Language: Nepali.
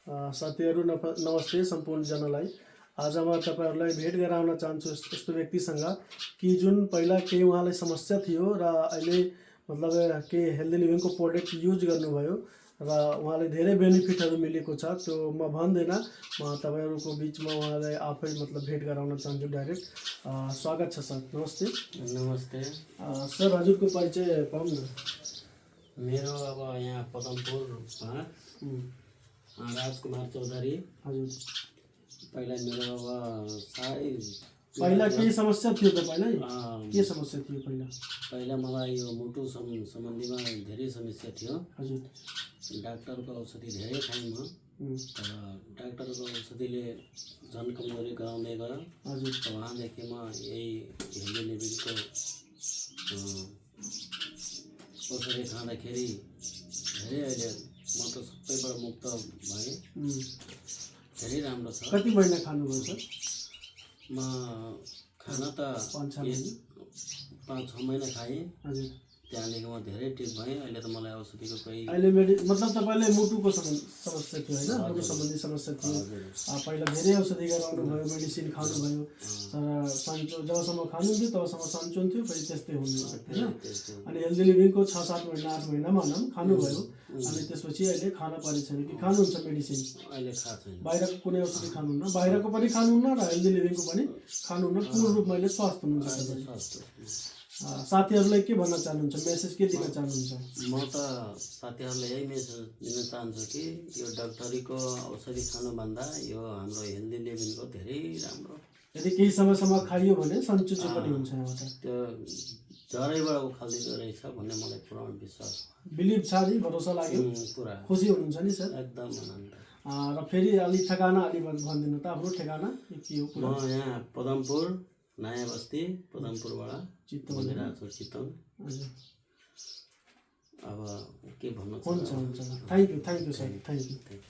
साथीहरू नमस्ते सम्पूर्णजनालाई। आज म तपाईहरुलाई भेट गराउन चाहन्छु यस्तो व्यक्तिसँग कि जुन पहिला केही उहाँलाई समस्या थियो र अहिले मतलब के हेल्दी लिभिङको प्रोडक्ट युज गर्नुभयो र उहाँले धेरै बेनिफिटहरू मिलेको छ। त्यो म भन्दैन, म तपाईहरुको बीचमा उहाँलाई आफै मतलब भेट गराउन चाहन्छु डाइरेक्ट। स्वागत छ सर, नमस्ते। नमस्ते सर, हजुरको परिचय पाऊँ न। मेरो अब यहाँ पदमपुरमा राजकुमार चौधरी। हजुर, पहिला मेरो अब साह्रै पहिला के समस्या थियो तपाईलाई? के समस्या थियो पहिला? पहिला मलाई यो मुटु सम्बन्धीमा धेरै समस्या थियो। हजुर, डाक्टरको औषधि धेरै खाएँ म, तर डाक्टरको औषधिले झन् कमजोरी गराउँदै गयो। हजुर, उहाँदेखि म यही हेल्दी लिभिङको औषधि खाँदाखेरि धेरै अहिले म त सबैबाट मुक्त भएँ। धेरै राम्रो छ। कति महिना खानुभयो सर? म खाना त 5-6 महिना खाएँ। हजुर, त्यहाँदेखि म धेरै ठिक भएँ। अहिले त मलाई औषधिको कोही अहिले मतलब तपाईले मुटुको समस्या थियो हैन? मुटु सम्बन्धी समस्या थियो। पहिला धेरै औषधि गराउनु भयो, मेडिसिन खानु भयो, तर जबसम्म खानुहुन्थ्यो तबसम्म सन्चो हुन्थ्यो, फेरि त्यस्तै हुनु हैन? अनि हेल्दी लिभिङको 6-7 महिना 8 महिना भनौँ खानुभयो, अनि त्यसपछि अहिले खान पारे छैन कि खानुहुन्छ मेडिसिन? अहिले खाएको छैन। बाहिरको कुनै औषधि खानुहुन्न? बाहिरको पनि खानुहुन्न र हेल्दी लिभिङको पनि खानुहुन्न, पूर्ण रूपमा अहिले स्वस्थ हुनुहुन्छ तपाईँ। साथीहरूलाई के भन्न चाहनुहुन्छ? मेसेज के दिन चाहनुहुन्छ? म त साथीहरूलाई यही मेसेज दिन चाहन्छु कि यो डाक्टरीको औषधि खानुभन्दा यो हाम्रो हेल्दी लिभिङको धेरै राम्रो। यदि केही समयसम्म खाइयो भने सन्चो पनि हुन्छ। यहाँबाट त्यो जरैबाट उखालिदिँदो रहेछ भन्ने मलाई पुरा विश्वास छ। बिलिभ छ नि, भरोसा लाग्यो, पुरा खुसी हुनुहुन्छ नि सर? एकदम आनन्द। र फेरि अलि ठेगाना अलि भनिदिनु त, आफ्नो ठेगाना के हो? म यहाँ पदमपुर नयाँ बस्ती पदमपुरबाट चित्तवन बोलिरहेको छु, चितवन। अब के भन्न हुन्छ हुन्छ, thank you sir, thank you.